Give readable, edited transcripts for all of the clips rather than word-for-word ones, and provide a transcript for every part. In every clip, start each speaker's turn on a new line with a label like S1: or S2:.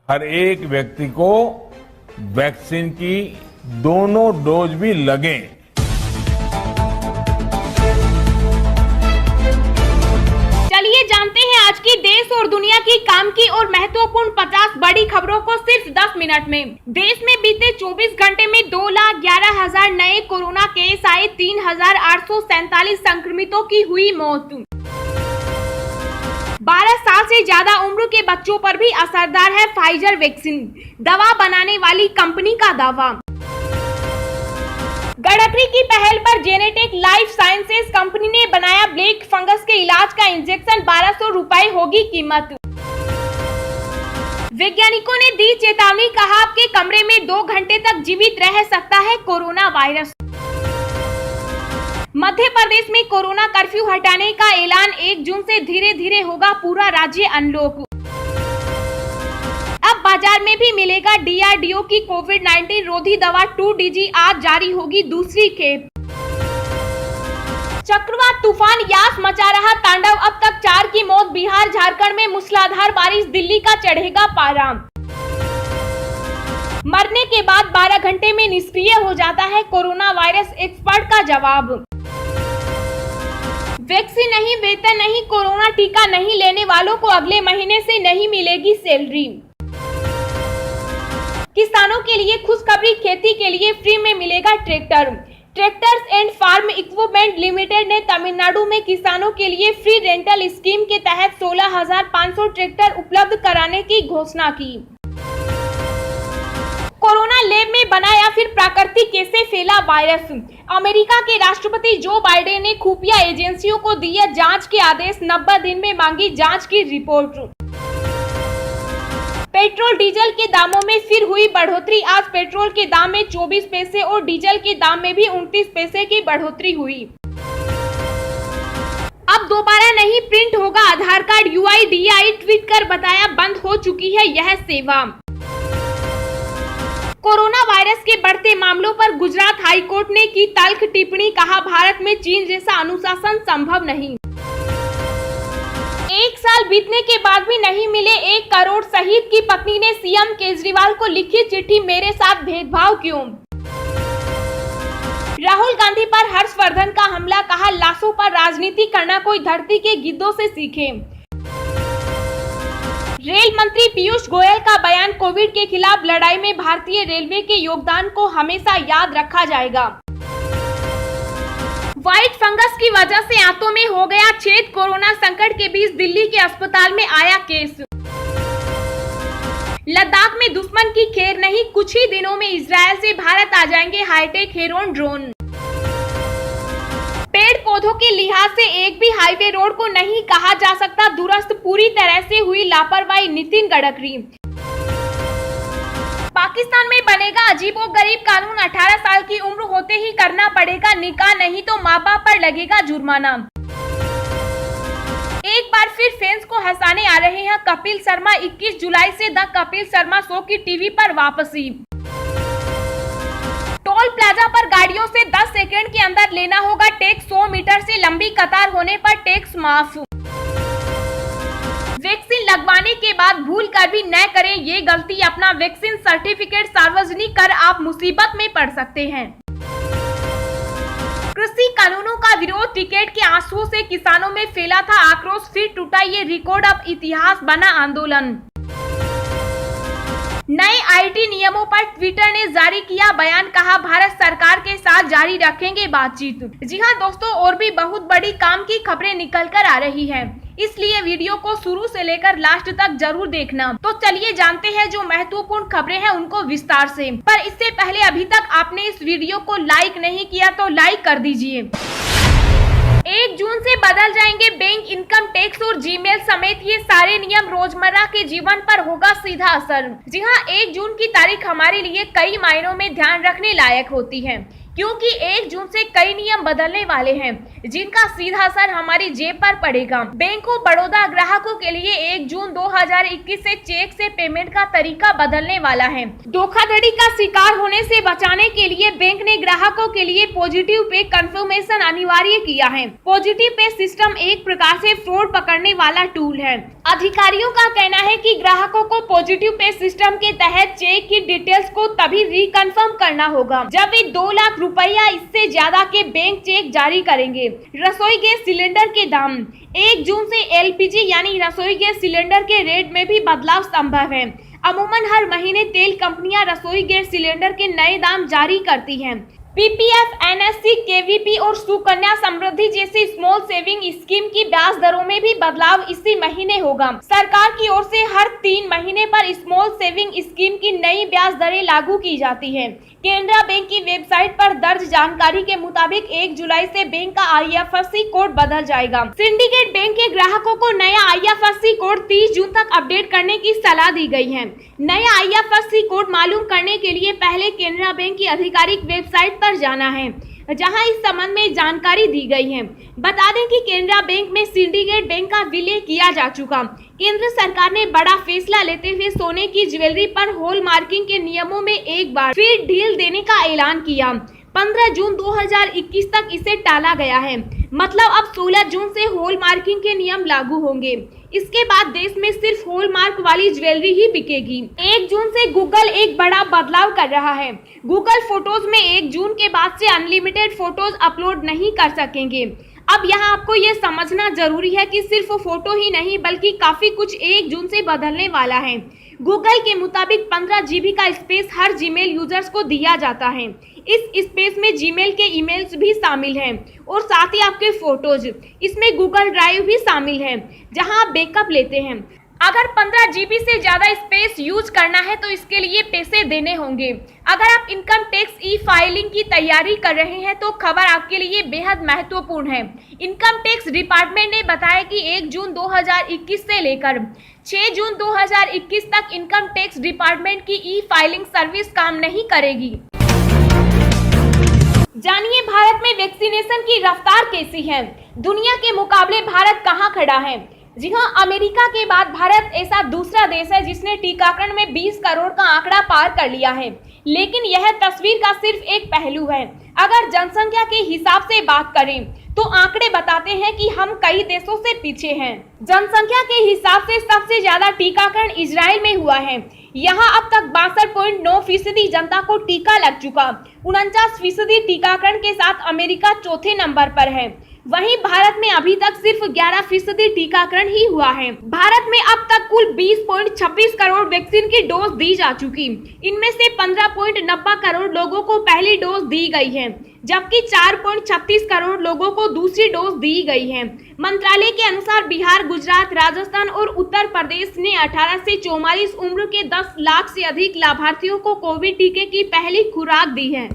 S1: हर एक व्यक्ति को वैक्सीन की दोनों डोज भी लगे।
S2: चलिए जानते हैं आज की देश और दुनिया की काम की और महत्वपूर्ण 50 बड़ी खबरों को सिर्फ 10 मिनट में। देश में बीते 24 घंटे में 2,11,000 नए कोरोना केस आए, 3,847 संक्रमितों की हुई मौत। 12 साल से ज्यादा उम्र के बच्चों पर भी असरदार है फाइजर वैक्सीन, दवा बनाने वाली कंपनी का दावा। गडकरी की पहल पर जेनेटेक लाइफ साइंसेज कंपनी ने बनाया ब्लैक फंगस के इलाज का इंजेक्शन, 1200 रुपए होगी कीमत। वैज्ञानिकों ने दी चेतावनी, कहा आपके कमरे में 2 घंटे तक जीवित रह सकता है कोरोना वायरस। मध्य प्रदेश में कोरोना कर्फ्यू हटाने का ऐलान, 1 जून से धीरे धीरे होगा पूरा राज्य अनलॉक। अब बाजार में भी मिलेगा DRDO की कोविड-19 रोधी दवा 2DG, आज जारी होगी दूसरी खेप। चक्रवात तूफान यास मचा रहा तांडव, अब तक 4 की मौत। बिहार झारखंड में मूसलाधार बारिश, दिल्ली का चढ़ेगा पारा। मरने के बाद 12 घंटे में निष्क्रिय हो जाता है कोरोना वायरस, एक्सपर्ट का जवाब। वैक्सीन नहीं, वेतन नहीं, कोरोना टीका नहीं लेने वालों को अगले महीने से नहीं मिलेगी सैलरी। किसानों के लिए खुशखबरी, खेती के लिए फ्री में मिलेगा tractor. Tractors and farm equipment limited ने तमिलनाडु में किसानों के लिए फ्री रेंटल स्कीम के तहत 16,500 ट्रैक्टर उपलब्ध कराने की घोषणा की। कोरोना लैब में बना या फिर प्राकृतिक कैसे फैला वायरस, अमेरिका के राष्ट्रपति जो बाइडेन ने खुफिया एजेंसियों को दिए जांच के आदेश, 90 दिन में मांगी जांच की रिपोर्ट। पेट्रोल डीजल के दामों में फिर हुई बढ़ोतरी, आज पेट्रोल के दाम में 24 पैसे और डीजल के दाम में भी 29 पैसे की बढ़ोतरी हुई। अब दोबारा नहीं प्रिंट होगा आधार कार्ड, UIDAI ट्वीट कर बताया बंद हो चुकी है यह सेवा। कोरोना वायरस के बढ़ते मामलों पर गुजरात हाईकोर्ट ने की तल्ख टिप्पणी, कहा भारत में चीन जैसा अनुशासन संभव नहीं। 1 साल बीतने के बाद भी नहीं मिले 1 करोड़, शहीद की पत्नी ने CM केजरीवाल को लिखी चिट्ठी, मेरे साथ भेदभाव क्यों। राहुल गांधी पर हर्षवर्धन का हमला, कहा लाशों पर राजनीति करना कोई धरती के गिद्धों से सीखे। रेल मंत्री पीयूष गोयल का बयान, कोविड के खिलाफ लड़ाई में भारतीय रेलवे के योगदान को हमेशा याद रखा जाएगा। व्हाइट फंगस की वजह से आंतों में हो गया छेद, कोरोना संकट के बीच दिल्ली के अस्पताल में आया केस। लद्दाख में दुश्मन की खैर नहीं, कुछ ही दिनों में इजरायल से भारत आ जाएंगे हाईटेक हेरोन ड्रोन। पेड़ पौधों के लिहाज से एक भी हाईवे रोड को नहीं कहा जा सकता दुरुस्त, पूरी तरह से हुई लापरवाही, नितिन गडकरी। पाकिस्तान में बनेगा अजीबोगरीब कानून, 18 साल की उम्र होते ही करना पड़ेगा निकाह, नहीं तो माँ बाप पर लगेगा जुर्माना। एक बार फिर फैंस को हंसाने आ रहे हैं कपिल शर्मा, 21 जुलाई से द कपिल शर्मा शो की टीवी पर वापसी। टोल प्लाजा पर गाड़ियों से 10 सेकंड के अंदर लेना होगा टैक्स, 100 मीटर से लंबी कतार होने पर टैक्स माफ। वैक्सीन लगवाने के बाद भूल कर भी न करें ये गलती, अपना वैक्सीन सर्टिफिकेट सार्वजनिक कर आप मुसीबत में पड़ सकते हैं। कृषि कानूनों का विरोध, टिकट के आंसुओं से किसानों में फैला था आक्रोश, फिर टूटा ये रिकॉर्ड, अब इतिहास बना आंदोलन। नए IT नियमों पर ट्विटर ने जारी किया बयान, कहा भारत सरकार के साथ जारी रखेंगे बातचीत। जी हां दोस्तों, और भी बहुत बड़ी काम की खबरें निकल कर आ रही हैं, इसलिए वीडियो को शुरू से लेकर लास्ट तक जरूर देखना। तो चलिए जानते हैं जो महत्वपूर्ण खबरें हैं उनको विस्तार से। पर इससे पहले अभी तक आपने इस वीडियो को लाइक नहीं किया तो लाइक कर दीजिए। 1 जून से बदल जाएंगे बैंक, इनकम टैक्स और जीमेल समेत ये सारे नियम, रोजमर्रा के जीवन पर होगा सीधा असर। जी हां, 1 जून की तारीख हमारे लिए कई मायनों में ध्यान रखने लायक होती है, क्योंकि 1 जून से कई नियम बदलने वाले हैं जिनका सीधा असर हमारी जेब पर पड़ेगा। बैंक ऑफ बड़ौदा ग्राहकों के लिए 1 जून 2021 से चेक से पेमेंट का तरीका बदलने वाला है। धोखाधड़ी का शिकार होने से बचाने के लिए बैंक ने ग्राहकों के लिए पॉजिटिव पे कंफर्मेशन अनिवार्य किया है। पॉजिटिव पे सिस्टम एक प्रकार से फ्रॉड पकड़ने वाला टूल है। अधिकारियों का कहना है कि ग्राहकों को पॉजिटिव पे सिस्टम के तहत चेक की डिटेल्स को तभी रिकन्फर्म करना होगा जब वे 2 लाख रुपया इससे ज्यादा के बैंक चेक जारी करेंगे। रसोई गैस सिलेंडर के दाम 1 जून से एलपीजी यानी रसोई गैस सिलेंडर के रेट में भी बदलाव संभव है। अमूमन हर महीने तेल कंपनियां रसोई गैस सिलेंडर के नए दाम जारी करती हैं। पीपीएफ, एनएससी, केवीपी और सुकन्या समृद्धि जैसी स्मॉल सेविंग स्कीम की ब्याज दरों में भी बदलाव इसी महीने होगा। सरकार की ओर से हर 3 महीने पर स्मॉल सेविंग स्कीम की नई ब्याज दरें लागू की जाती हैं। केनरा बैंक की वेबसाइट पर दर्ज जानकारी के मुताबिक 1 जुलाई से बैंक का IFSC कोड बदल जाएगा। सिंडिकेट बैंक के ग्राहकों को नया IFSC कोड 30 जून तक अपडेट करने की सलाह दी गई है। नया IFSC कोड मालूम करने के लिए पहले केनरा बैंक की आधिकारिक वेबसाइट पर जाना है, जहां इस संबंध में जानकारी दी गई है। बता दें कि केनरा बैंक में सिंडिकेट बैंक का विलय किया जा चुका। केंद्र सरकार ने बड़ा फैसला लेते हुए सोने की ज्वेलरी पर हॉलमार्किंग के नियमों में एक बार फिर ढील देने का ऐलान किया। 15 जून 2021 तक इसे टाला गया है। मतलब अब 16 जून से हॉलमार्किंग के नियम लागू होंगे। इसके बाद देश में सिर्फ हॉलमार्क वाली ज्वेलरी ही बिकेगी। 1 जून से गूगल एक बड़ा बदलाव कर रहा है। गूगल फोटोज में 1 जून के बाद से अनलिमिटेड फोटोज अपलोड नहीं कर सकेंगे। अब यहाँ आपको ये समझना जरूरी है कि सिर्फ फोटो ही नहीं बल्कि काफी कुछ 1 जून से बदलने वाला है। गूगल के मुताबिक 15 GB का स्पेस हर जीमेल यूजर्स को दिया जाता है। इस स्पेस में जीमेल के ईमेल्स भी शामिल हैं और साथ ही आपके फोटोज। इसमें गूगल ड्राइव भी शामिल है जहां आप बैकअप लेते हैं। अगर 15 GB से ज्यादा स्पेस यूज करना है तो इसके लिए पैसे देने होंगे। अगर आप इनकम टैक्स ई-फाइलिंग की तैयारी कर रहे हैं तो खबर आपके लिए बेहद महत्वपूर्ण है। इनकम टैक्स डिपार्टमेंट ने बताया कि 1 जून 2021 से लेकर 6 जून 2021 तक इनकम टैक्स डिपार्टमेंट की ई-फाइलिंग सर्विस काम नहीं करेगी। जानिए भारत में वैक्सीनेशन की रफ्तार कैसी है। दुनिया के मुकाबले भारत कहां खड़ा है। जी हां, अमेरिका के बाद भारत ऐसा दूसरा देश है जिसने टीकाकरण में 20 करोड़ का आंकड़ा पार कर लिया है। लेकिन यह तस्वीर का सिर्फ एक पहलू है। अगर जनसंख्या के हिसाब से बात करें तो आंकड़े बताते हैं कि हम कई देशों से पीछे हैं। जनसंख्या के हिसाब से सबसे ज्यादा टीकाकरण इजराइल में हुआ है। यहाँ अब तक 62.9% जनता को टीका लग चुका। 49% टीकाकरण के साथ अमेरिका चौथे नंबर पर है। वहीं भारत में अभी तक सिर्फ 11% टीकाकरण ही हुआ है। भारत में अब तक कुल 20.26 करोड़ वैक्सीन की डोज दी जा चुकी। इनमें से 15.90 करोड़ लोगों को पहली डोज दी गई है, जबकि 4.36 करोड़ लोगों को दूसरी डोज दी गई है। मंत्रालय के अनुसार बिहार, गुजरात, राजस्थान और उत्तर प्रदेश ने 18 से 44 उम्र के 10 लाख से अधिक लाभार्थियों को कोविड टीके की पहली खुराक दी है।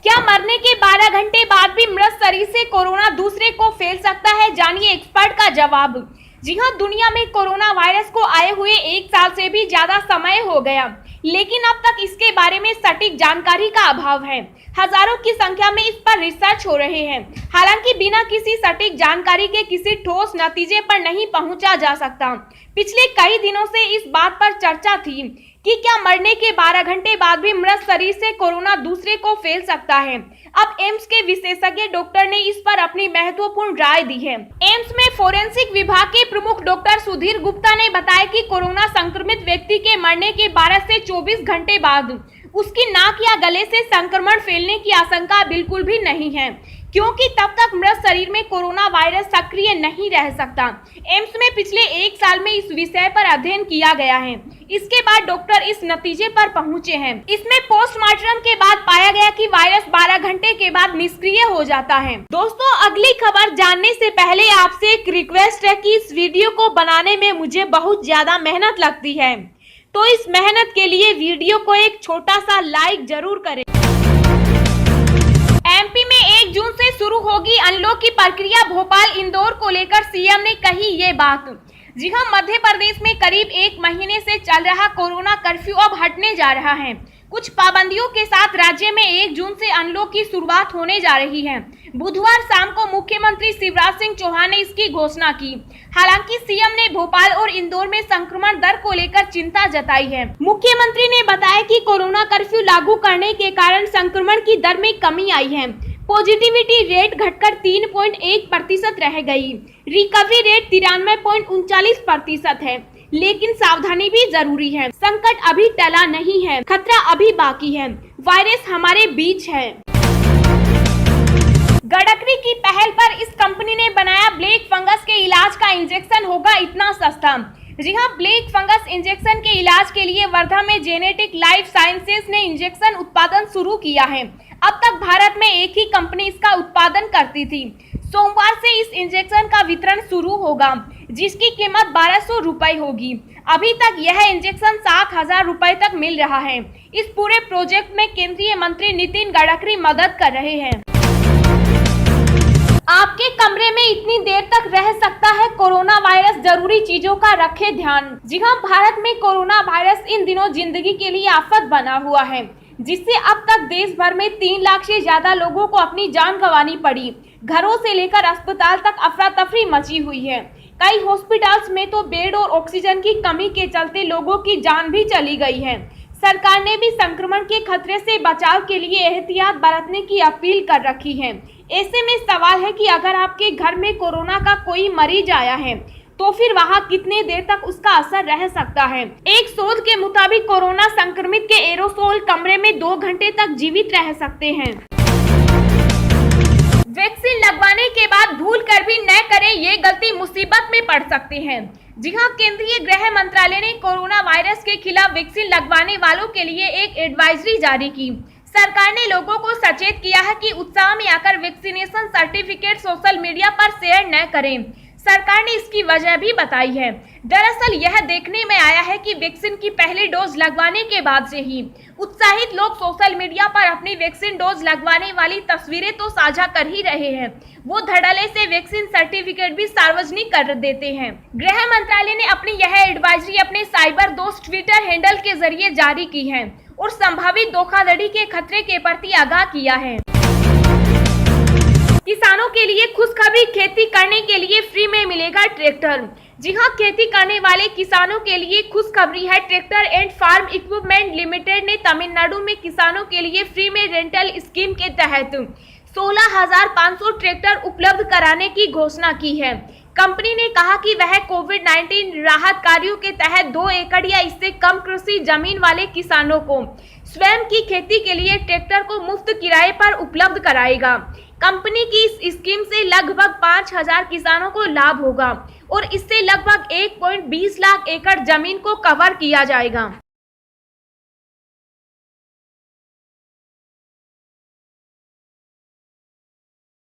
S2: क्या मरने के 12 घंटे बाद भी मृत शरीर से कोरोना दूसरे को फैल सकता है? जानिए एक्सपर्ट का जवाब। जी हां, दुनिया में कोरोना वायरस को आए हुए 1 साल से भी ज्यादा समय हो गया, लेकिन अब तक इसके बारे में सटीक जानकारी का अभाव है। हजारों की संख्या में इस पर रिसर्च हो रहे हैं। हालांकि बिना किसी सटीक जानकारी के किसी ठोस नतीजे पर नहीं पहुंचा जा सकता। पिछले कई दिनों से इस बात पर चर्चा थी कि क्या मरने के 12 घंटे बाद भी मृत शरीर से कोरोना दूसरे को फैल सकता है। अब एम्स के विशेषज्ञ डॉक्टर ने इस पर अपनी महत्वपूर्ण राय दी है। एम्स में फोरेंसिक विभाग के प्रमुख डॉक्टर सुधीर गुप्ता ने बताया कि कोरोना संक्रमित व्यक्ति के मरने के 12 से 24 घंटे बाद उसकी नाक या गले से संक्रमण फैलने की आशंका बिल्कुल भी नहीं है, क्योंकि तब तक मृत शरीर में कोरोना वायरस सक्रिय नहीं रह सकता। एम्स में पिछले 1 साल में इस विषय पर अध्ययन किया गया है। इसके बाद डॉक्टर इस नतीजे पर पहुंचे हैं। इसमें पोस्टमार्टम के बाद पाया गया कि वायरस 12 घंटे के बाद निष्क्रिय हो जाता है। दोस्तों, अगली खबर जानने से पहले आपसे एक रिक्वेस्ट है कि इस वीडियो को बनाने में मुझे बहुत ज्यादा मेहनत लगती है, तो इस मेहनत के लिए वीडियो को एक छोटा सा लाइक जरूर करें। एमपी में 1 जून से शुरू होगी अनलॉक की प्रक्रिया। भोपाल, इंदौर को लेकर सीएम ने कही ये बात। जी हां, मध्य प्रदेश में करीब 1 महीने से चल रहा कोरोना कर्फ्यू अब हटने जा रहा है। कुछ पाबंदियों के साथ राज्य में 1 जून से अनलॉक की शुरुआत होने जा रही है। बुधवार शाम को मुख्यमंत्री शिवराज सिंह चौहान ने इसकी घोषणा की। हालांकि सीएम ने भोपाल और इंदौर में संक्रमण दर को लेकर चिंता जताई है। मुख्यमंत्री ने बताया कि कोरोना कर्फ्यू लागू करने के कारण संक्रमण की दर में कमी आई है। पॉजिटिविटी रेट घटकर 3.1% रह गई। रिकवरी रेट 93.39% है। लेकिन सावधानी भी जरूरी है। संकट अभी टला नहीं है, खतरा अभी बाकी है। वायरस हमारे बीच है। गडकरी की पहल पर इस कंपनी ने बनाया ब्लैक फंगस के इलाज का इंजेक्शन होगा इतना सस्ता। जी हां, ब्लैक फंगस इंजेक्शन के इलाज के लिए वर्धा में जेनेटिक लाइफ साइंसेज ने इंजेक्शन उत्पादन शुरू किया है। अब तक भारत में एक ही कंपनी इसका उत्पादन करती थी। सोमवार से इस इंजेक्शन का वितरण शुरू होगा, जिसकी कीमत 1200 रुपए होगी। अभी तक यह इंजेक्शन 7000 रुपए तक मिल रहा है। इस पूरे प्रोजेक्ट में केंद्रीय मंत्री नितिन गडकरी मदद कर रहे हैं। आपके कमरे में इतनी देर तक रह सकता है कोरोना वायरस, जरूरी चीजों का रखें ध्यान। जी हां, भारत में कोरोना वायरस इन दिनों जिंदगी के लिए आफत बना हुआ है, जिससे अब तक देश भर में 3 लाख से ज्यादा लोगों को अपनी जान गंवानी पड़ी। घरों से लेकर अस्पताल तक अफरा तफरी मची हुई है। कई हॉस्पिटल्स में तो बेड और ऑक्सीजन की कमी के चलते लोगों की जान भी चली गई है। सरकार ने भी संक्रमण के खतरे से बचाव के लिए एहतियात बरतने की अपील कर रखी है। ऐसे में सवाल है कि अगर आपके घर में कोरोना का कोई मरीज आया है तो फिर वहां कितने देर तक उसका असर रह सकता है। एक शोध के मुताबिक कोरोना संक्रमित के एरोसोल कमरे में 2 घंटे तक जीवित रह सकते हैं। वैक्सीन लगवाने के बाद भूल कर भी न करें, ये गलती मुसीबत में पड़ सकते हैं। जी हां, केंद्रीय गृह मंत्रालय ने कोरोना वायरस के खिलाफ वैक्सीन लगवाने वालों के लिए एक एडवाइजरी जारी की। सरकार ने लोगों को सचेत किया है कि उत्साह में आकर वैक्सीनेशन सर्टिफिकेट सोशल मीडिया पर शेयर न करें। सरकार ने इसकी वजह भी बताई है। दरअसल यह देखने में आया है कि वैक्सीन की पहली डोज लगवाने के बाद से ही उत्साहित लोग सोशल मीडिया पर अपनी वैक्सीन डोज लगवाने वाली तस्वीरें तो साझा कर ही रहे हैं, वो धड़ल्ले से वैक्सीन सर्टिफिकेट भी सार्वजनिक कर देते हैं। गृह मंत्रालय ने अपनी यह एडवाइजरी अपने साइबर दोस्त ट्विटर हैंडल के जरिए जारी की है और संभावित धोखाधड़ी के खतरे के प्रति आगाह किया है। किसानों के लिए खुशखबरी, खेती करने के लिए फ्री में मिलेगा ट्रैक्टर। जी हां, खेती करने वाले किसानों के लिए खुशखबरी है। Tractor and farm equipment limited ने तमिलनाडु में किसानों के लिए फ्री में रेंटल स्कीम के तहत 16,500 ट्रैक्टर उपलब्ध कराने की घोषणा की है। कंपनी ने कहा कि वह कोविड-19 राहत कार्यों के तहत 2 एकड़ या इससे कम कृषि जमीन वाले किसानों को स्वयं की खेती के लिए ट्रैक्टर को मुफ्त किराए पर उपलब्ध कराएगा। कंपनी की इस स्कीम से लगभग 5,000 किसानों को लाभ होगा और इससे लगभग 1.20 लाख एकड़ जमीन को कवर किया जाएगा।